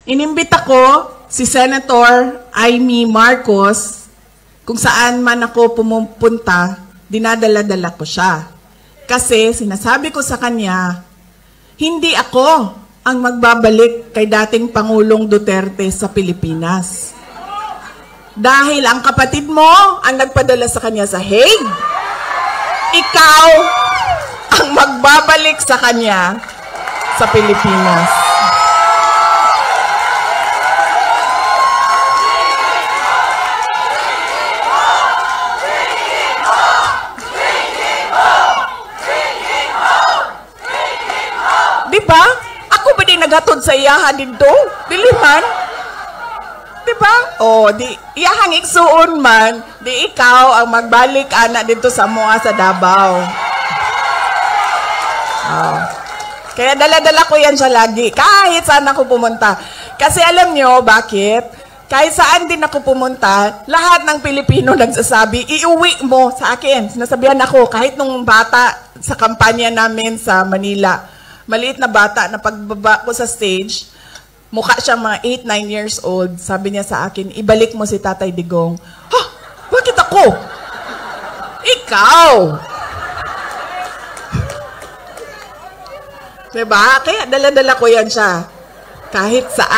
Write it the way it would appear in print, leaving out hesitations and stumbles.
Inimbita ko si Senator Amy Marcos kung saan man ako pumupunta, dinadala-dala ko siya. Kasi sinasabi ko sa kanya, hindi ako ang magbabalik kay dating Pangulong Duterte sa Pilipinas. Dahil ang kapatid mo ang nagpadala sa kanya sa Hague, ikaw ang magbabalik sa kanya sa Pilipinas. Diba? Ako ba din naghatod sa iyahan dito? Dili man? Diba? O, di iyahang iksuon man, di ikaw ang magbalik anak dito sa mua sa Davao. Oh. Kaya dala-dala ko yan siya lagi, kahit saan ako pumunta. Kasi alam nyo, bakit? Kahit saan din ako pumunta, lahat ng Pilipino nagsasabi, iuwi mo sa akin. Sinasabihan ako, kahit nung bata sa kampanya namin sa Manila, maliit na bata na pagbaba ko sa stage, mukha siyang mga 8-9 years old. Sabi niya sa akin, ibalik mo si Tatay Digong. Ha? Bakit ako? Ikaw! Diba? Kaya dala-dala ko yan siya. Kahit saan.